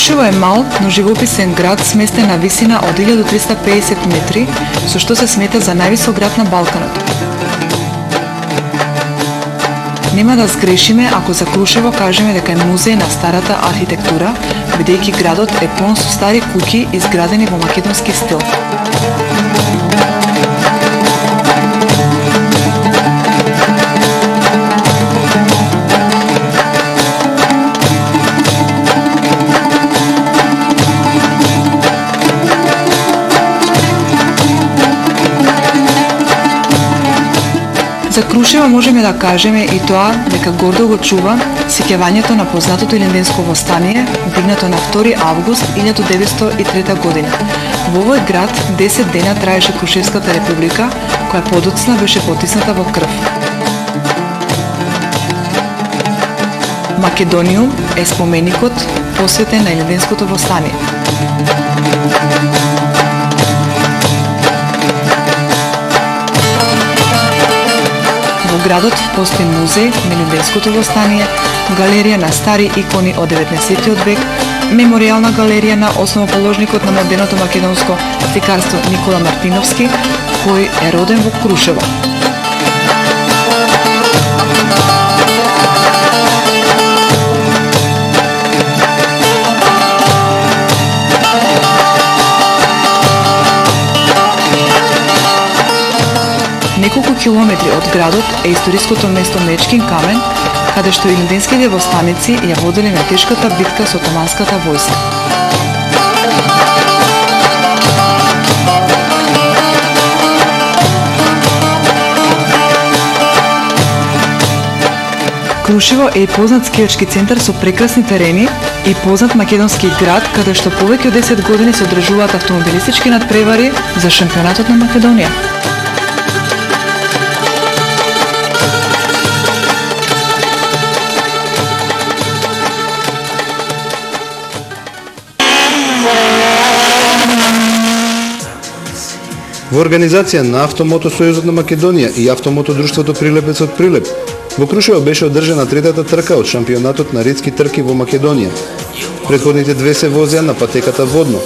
Крушево е мал, но живописен град сместен на висина од 1350 метри, со што се смета за највисок град на Балканот. Нема да сгрешиме ако за Крушево кажеме дека е музеј на старата архитектура, бидејќи градот е полн со стари куќи изградени во македонски стил. За Крушево можеме да кажеме и тоа дека гордо го чува сеќавањето на познатото илинденско востание, дигнато на 2 август 1903 година. Во овој град 10 дена траеше Крушевската република, која подоцна беше потисната во крв. Македониум е споменикот посветен на илинденското востание. Во градот постои музеј на илинденското востание, галерија на стари икони од 19 век, меморијална галерија на основоположникот на модерното македонско сликарство Никола Мартиновски, кој е роден во Крушево. Неколку километри од градот е историското место Мечкин камен, каде што илинденските востаници ја воделе на тешката битка со отоманската војска. Крушево е и познат скијачки центар со прекрасни терени и познат македонски град, каде што повеќе од 10 години се одржуваат автомобилистички надпревари за шампионатот на Македонија. Во организација на Автомото Сојузот на Македонија и Автомото Друштвото Прилепец од Прилеп, во Крушево беше одржана третата трка од шампионатот на ретски трки во Македонија. Претходните две се возеа на патеката водно.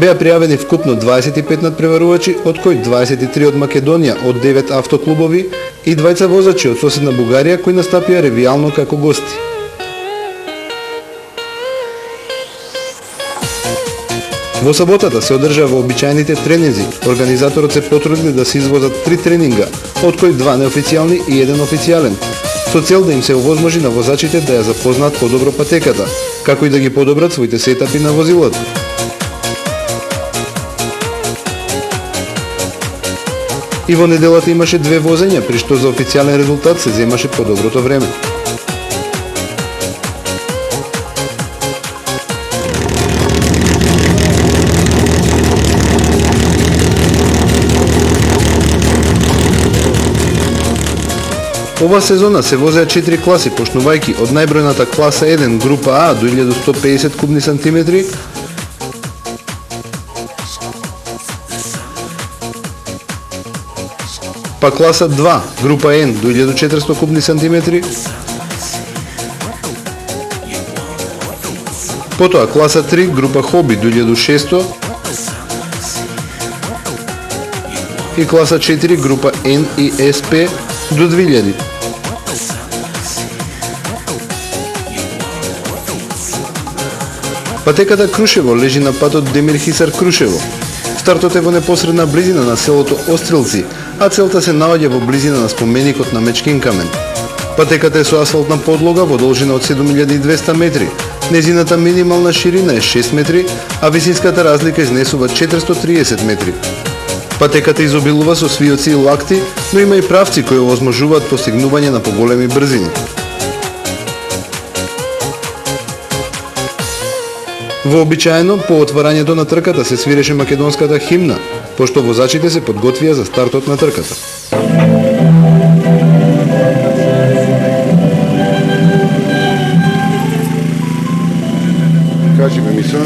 Беа пријавени вкупно 25 надпреварувачи, од кои 23 од Македонија од 9 автоклубови и двајца возачи од соседна Бугарија кои настапија ревијално како гости. Во саботата се одржаа вообичаените тренинзи. Организаторот се потрудил да се извозат 3 тренинга, од кои 2 неофицијални и 1 официјален, со цел да им се овозможи на возачите да ја запознаат подобро патеката, како и да ги подобрат своите сетапи на возилото. И во неделата имаше 2 возења, при што за официјален резултат се земаше подоброто време. Ова сезона се возеа 4 класи, почнувајќи од најбројната класа 1 група А до 1150 кубни сантиметри, па класа 2 група Н до 1400 кубни сантиметри, потоа класа 3 група Хоби до 1600 и класа 4 група Н и СП до 2000. Патеката Крушево лежи на патот Демир Хисар Крушево. Стартот е во непосредна близина на селото Острилци, а целта се наоѓа во близина на споменикот на Мечкин камен. Патеката е со асфалтна подлога во должина од 7200 метри. Незината минимална ширина е 6 метри, а висинската разлика изнесува 430 метри. Патеката изобилува со свиоци и лакти, но има и правци кои овозможуваат постигнување на поголеми брзини. Вообичаено, по отварањето на трката се свиреше македонската химна, пошто возачите се подготвија за стартот на трката. Кажи ме, Мисо.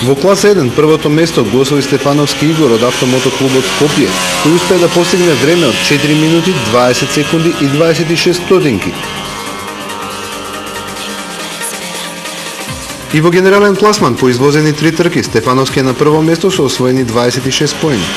Во класа 1 првото место го освои Стефановски Игор од Автомотоклубот Скопје, кој успеа да постигне време од 4 минути 20 секунди и 26 стотинки. И во генерален класман по извозени 3 трки Стефановски е на прво место со освоени 26 поени.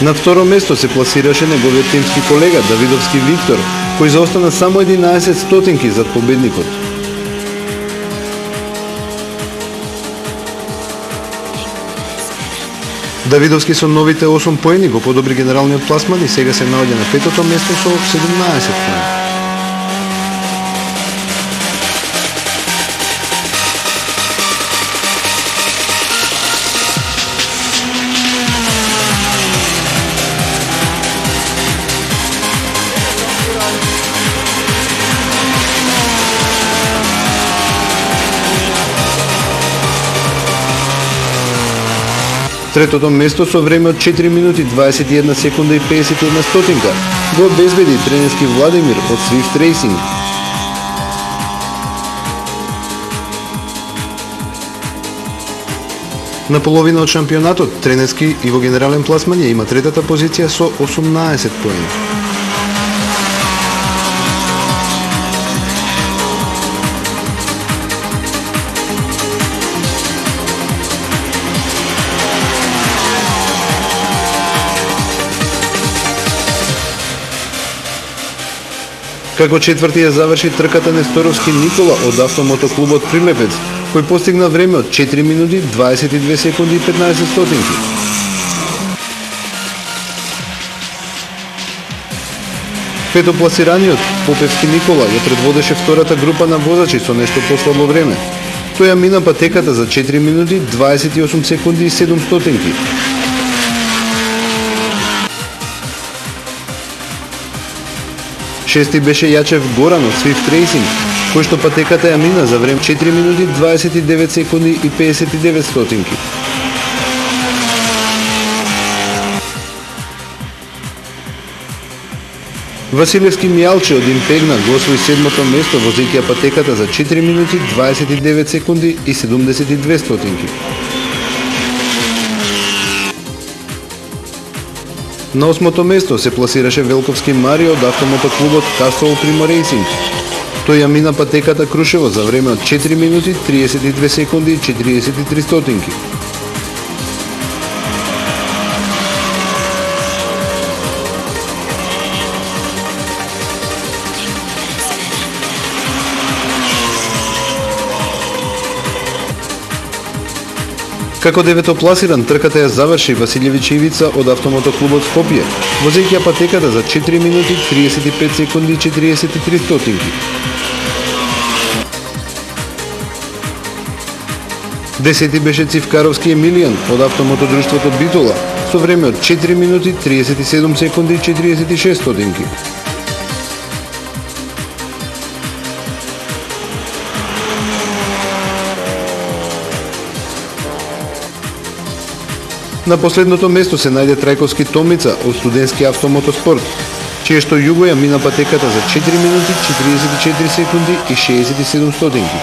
На второ место се пласираше неговиот тимски колега Давидовски Виктор, кој заостана само 11 стотинки зад победникот. Давидовски со новите 8 поени го подобри генералниот пласман и сега се наоѓа на петото место со 17 поени. Третото место со време од 4 минути 21 секунда и 51 стотинка го обезбеди тренерски Владимир од Swift Racing. На половина од шампионатот тренерски и во генерален пласман ја има третата позиција со 18 поени. Како четврти ја заврши трката Несторовски Никола од Автомотоклубот Прилепец, кој постигна време од 4 минути 22 секунди и 15 стотинки. Петопласираниот Попевски Никола ја предводеше втората група на возачи со нешто послабо време. Тој ја мина патеката за 4 минути 28 секунди и 7 стотинки. Шести беше Јачев Горан од Swift Racing, кој што патеката ја мина за време 4 минути 29 секунди и 59 стотинки. Василевски Мјалче од Импегна го освои седмото место возејќи ја патеката за 4 минути 29 секунди и 72 стотинки. На осмото место се пласираше Велковски Марио од Автомотоклубот Castle Primo Racing. Тој ја мина патеката Крушево за време од 4 минути 32 секунди и 43 стотинки. Како деветопласиран трката ја заврши Василевич Ивица од Автомотоклубот Скопје, возејќи ја патеката за 4 минути 35 секунди и 43 стотинки. Десети беше Цивкаровски Емилијан од Автомотодружството Битола со време од 4 минути 37 секунди и 46 стотинки. На последното место се најде Трајковски Томица од Студентски Автомотоспорт, чие што југо ја мина патеката за 4 минути 44 секунди и 67 стотинки.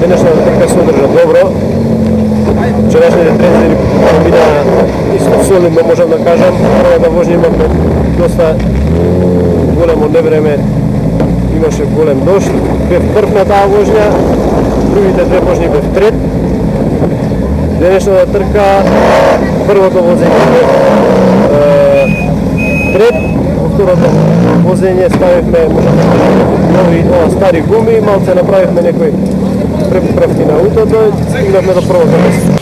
Денешната трка се одржа добро. Вчерашните тренери мина исто солидно, можам да кажам. Првата возња имавме доста големо невреме, имаше голем дожд. Бев прв на таа возња, другите две возњи бев трет. Денешната трка, првото возење бев трет, во второто возење ставивме, можам да кажем, нови стари гуми, малце направивме некои преправки на аутото и стигнавме до првото место.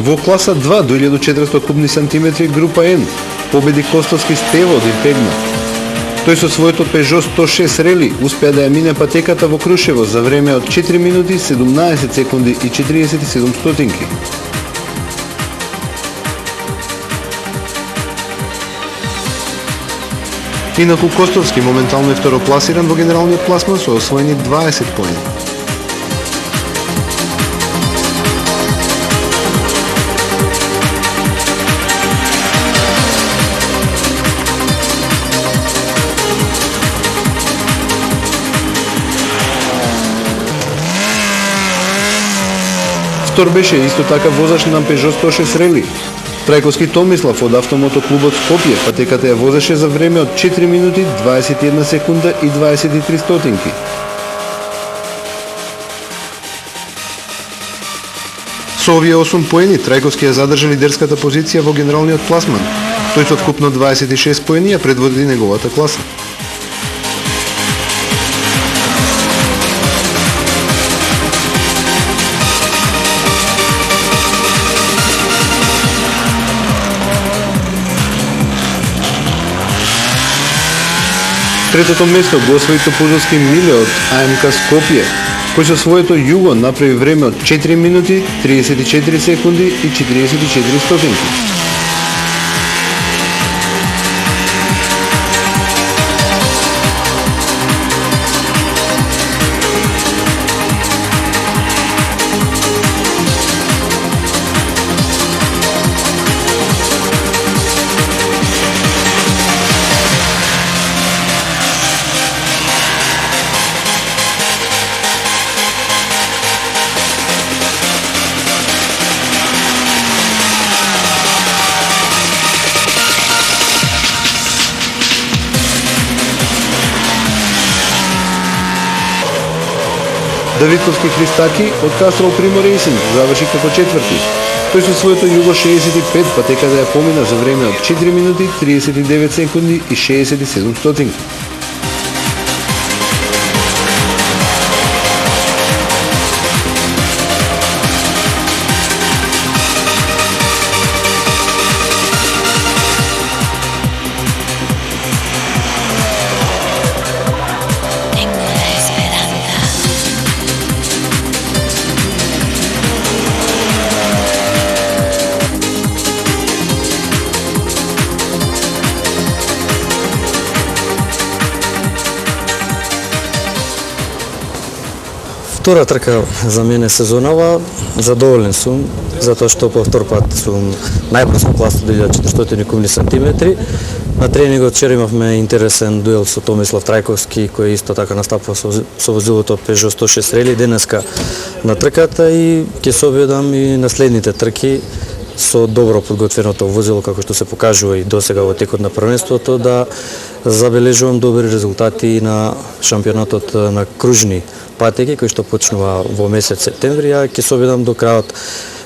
Во класа 2 до 1400 кубни сантиметри група Н победи Костовски Стево од Импегна. Тој со своето Peugeot 106 Rally успеа да ја мине патеката во Крушево за време од 4 минути 17 секунди и 47 стотинки. Инаку Костовски моментално е второпласиран во генералниот класман со освоени 20 поени. Втор беше исто така возач на Peugeot 106 Rally. Трајковски Томислав од Автомото клубот Скопје патеката ја возеше за време од 4 минути 21 секунда и 23 стотинки. Со овие 8 поени Трајковски ја задржа лидерската позиција во генералниот класман. Тој со вкупно 26 поени ја предводи неговата класа. Третото место го освои Топузовски Миле од АМК Скопје, кој со своето југо направи време од 4 минути, 34 секунди и 44 стотинки. Давидковски Христаки од Кастрол Примо Рейсинг заврши како четврти. Тој со своето југо 65 патеката ја помина за време од 4 минути, 39 секунди и 67 стотинки. Втора трка за мене сезонава, задоволен сум, затоа што по втор пат сум најбрз во класа 2400 кубни сантиметри. На тренингот вчера имавме интересен дуел со Томислав Трајковски, кој исто така настапува со возилото Peugeot 106 Rally денеска на трката и ќе се обидам и на следните трки со добро подготвеното возило, како што се покажува и досега во текот на првенството, да забележувам добри резултати на шампионатот на кружни патеки, кој што почнува во месец септември, а ќе се обидам до крајот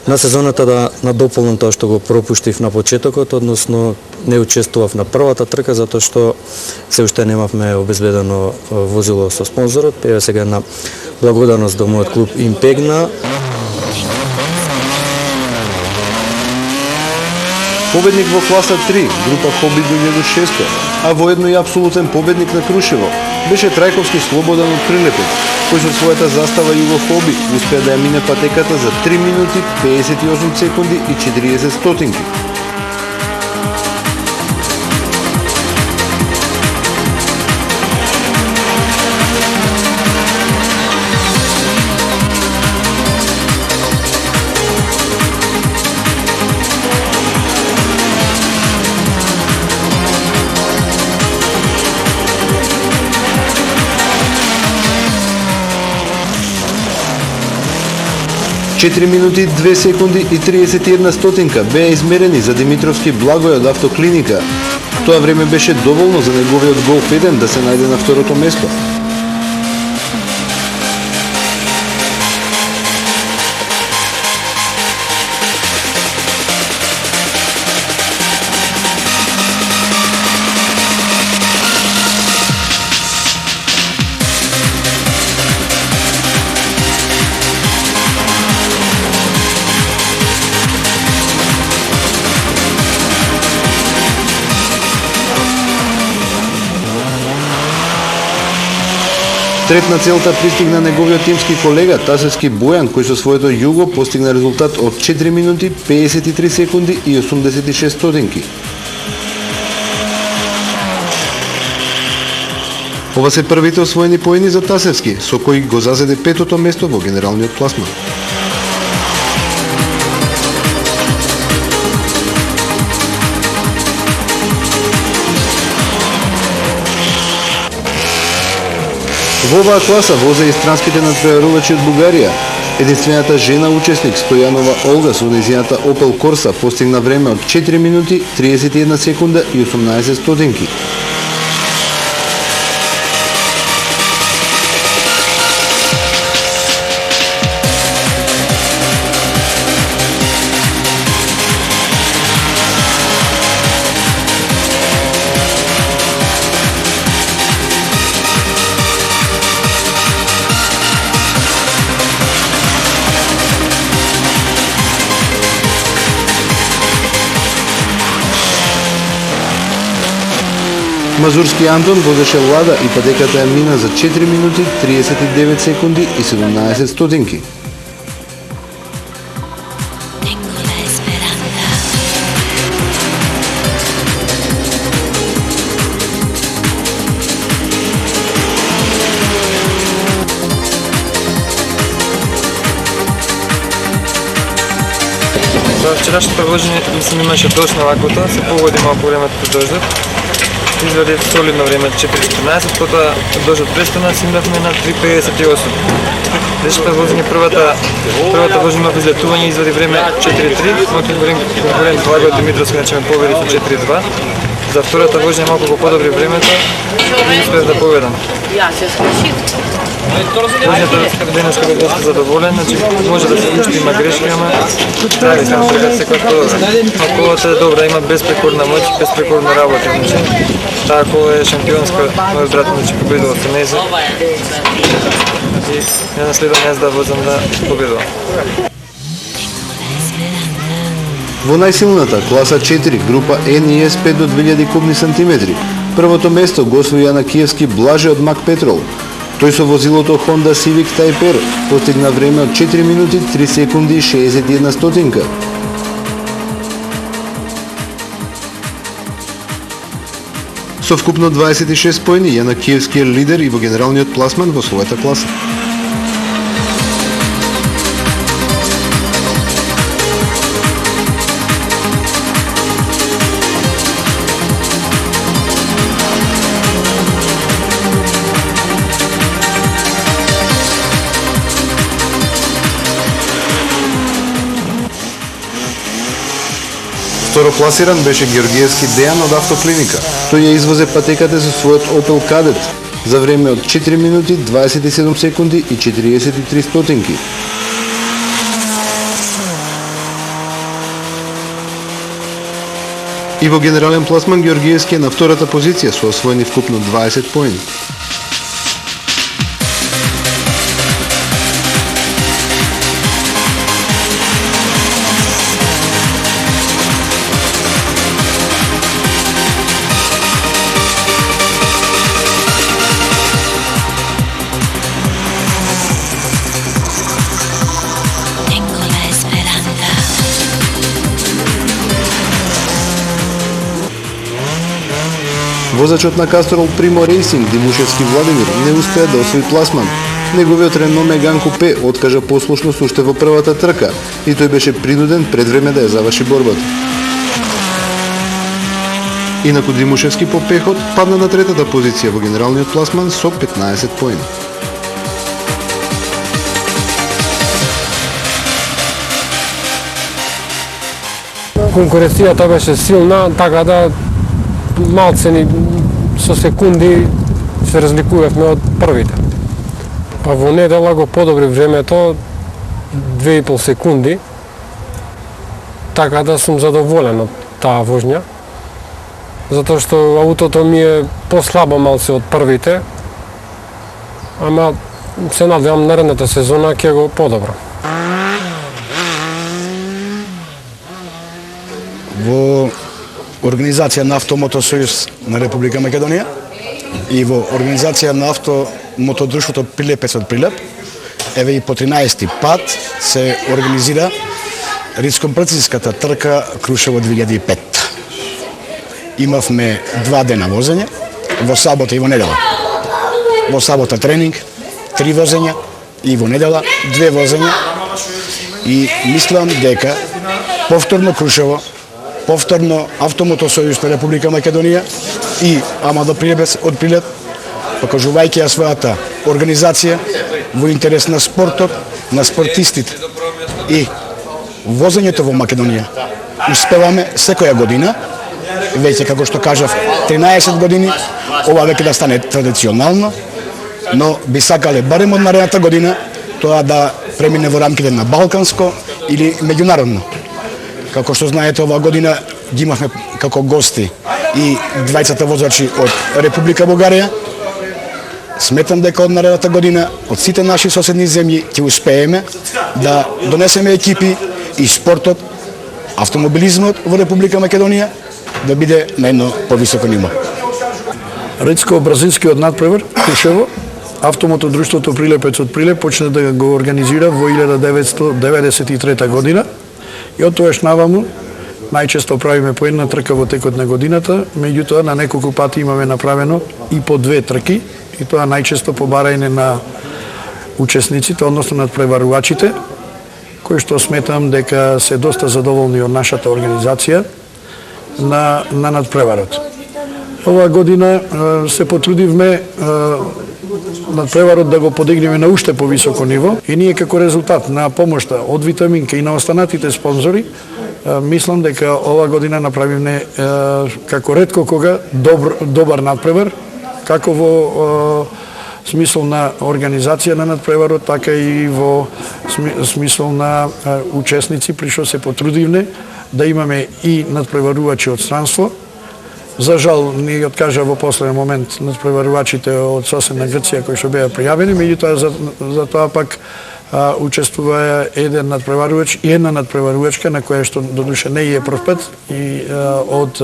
на сезоната да надополнам тоа што го пропуштив на почетокот, односно не учествував на првата трка затоа што се уште немавме обезбедено возило со спонзорот. Еве сега на благодарност до мојот клуб Импегна. Победник во класа 3, група Хоби 2600, а воедно и апсолутен победник на Крушево, беше Трајковски Слободан од Прилепец, кој со својата застава Југо Хоби успеа да ја мине патеката за 3 минути, 58 секунди и 40 стотинки. Четири минути, 2 секунди и 31 стотинка беа измерени за Димитровски Благој од Автоклиника. Тоа време беше доволно за неговиот Голф 1 да се најде на второто место. Трет на целта пристигна неговиот тимски колега Тасевски Бојан, кој со своето југо постигна резултат од 4 минути, 53 секунди и 86 стотинки. Ова се првите освоени поени за Тасевски, со кој го зазеде петото место во генералниот пласман. Во оваа класа возе и странските натпреварувачи од Бугарија. Единствената жена учесник Стојанова Олга со нејзината Opel Corsa постигна време од 4 минути, 31 секунда и 18 стотинки. Мазурски Антон возеше Лада и патеката ја мина за 4 минути, 39 секунди и 17 стотинки. За вчерашното вожење мислам имаше доста лакота, се погоди малку времето по дождот. Извади солидно време 4:14, потоа дождот престана, симнавме на 3:58. Дешата возење првата возење има излетување, извади време 4:3, но конкурент Благо Димитровски наче ме победи со 4:2. За втората возење малку го подобри времето и успеав да победам. Возењето денеска бе доста задоволен, значи може да се уште има грешки, ама дали сам прекат секојато колата е добра, има безпрекорна моќ, безпрекорна работа, значи таа кола е шампионска, мојот брат значи победува со незе и ја наследувам јас да возам да победувам. Во најсилната класа 4, група NIS 5 до 2000 кубни сантиметри, првото место го освои Јанакиевски Блаже од Мак Петрол. Тој со возилото Honda Civic Type R постигна време од 4 минути, 3 секунди и 61 стотинка. Со вкупно 26 поени, Јанакиевски е лидер и во генералниот пласман во својата класа. Второкласиран беше Георгиевски Дејан од Автоклиника. Тој ја извозе патеката со својот Opel Kadett за време од 4 минути, 27 секунди и 43 стотинки. И во генерален пласман Георгиевски е на втората позиција со освоени вкупно 20 поени. Возачот на Кастрол Primo Racing Димушевски Владимир не успеа да освои пласман. Неговиот Рено Меган Купе откажа послушност уште во првата трка и тој беше принуден пред време да ја заврши борбата. Инаку Димушевски по пехот падна на третата позиција во генералниот пласман со 15 поени. Конкуренцијата беше силна, така да малце ни со секунди се разликувавме од првите. Па во недела го подобри времето 2,5 секунди, така да сум задоволен од таа возња, затоа што аутото ми е послабо малце од првите, ама се надевам наредната сезона ќе го подобрам. Во Организација на Автомотосојуз на Република Македонија и во Организација на Авто мотодружството Прилепец од Прилеп, еве и по 13 пат се организира ридско-брцинската трка Крушево 2005. Имавме 2 дена возење, во сабота и во недела. Во сабота тренинг, 3 возења и во недела 2 возења. И мислам дека повторно Крушево, повторно Автомотосојуз на Република Македонија и Амадо Прилепец од Прилеп, покажувајќи ја својата организација во интерес на спортот, на спортистите и возењето во Македонија. Успеваме секоја година, веќе како што кажав, 13 години, ова веќе да стане традиционално, но би сакале барем од наредната година тоа да премине во рамките на балканско или меѓународно. Како што знаете, оваа година ги имавме како гости и двајцата возачи од Република Бугарија. Сметам дека од наредната година, од сите наши соседни земји, ќе успееме да донесеме екипи и спортот, автомобилизмот во Република Македонија да биде на едно повисоко ниво. Ридско-бразилскиот надпревар Крушево, Автомотодружството Прилепец од Прилеп почна да го организира во 1993 година и од тогаш наваму најчесто правиме по една трка во текот на годината, меѓутоа на неколку пати имаме направено и по 2 трки, и тоа најчесто по барање на учесниците, односно надпреварувачите, кои што сметам дека се доста задоволни од нашата организација на надпреварот. Оваа година се потрудивме надпреварот да го подигнеме на уште повисоко ниво и ние како резултат на помошта од Витаминка и на останатите спонзори, мислам дека оваа година направивме како ретко кога добар надпревар, како во смисол на организација на надпреварот, така и во смисол на учесници, при што се потрудивме да имаме и надпреварувачи од странство. За жал, ни откажа во последен момент надпреварувачите од соседна Грција кои што беа пријавени, меѓутоа за тоа пак учествува еден надпреварувач и една надпреварувачка на која што додуше не е прв пат и од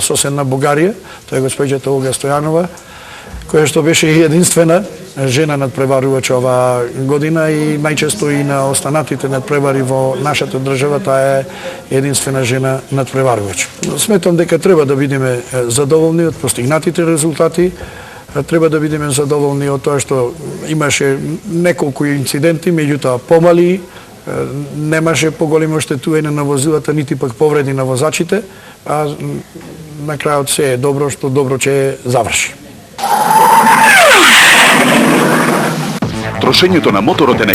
соседна Бугарија, тоа е госпоѓата Олга Стојанова, која што беше единствена жена надпреварувач оваа година и најчесто и на останатите надпревари во нашата држава, таа е единствена жена надпреварувач. Сметам дека треба да бидеме задоволни од постигнатите резултати, треба да бидеме задоволни од тоа што имаше неколку инциденти, меѓутоа помали, немаше поголемо оштетување на возилата, нити пак повреди на возачите, а на крајот се е добро што добро ќе заврши. Трошењето на моторот е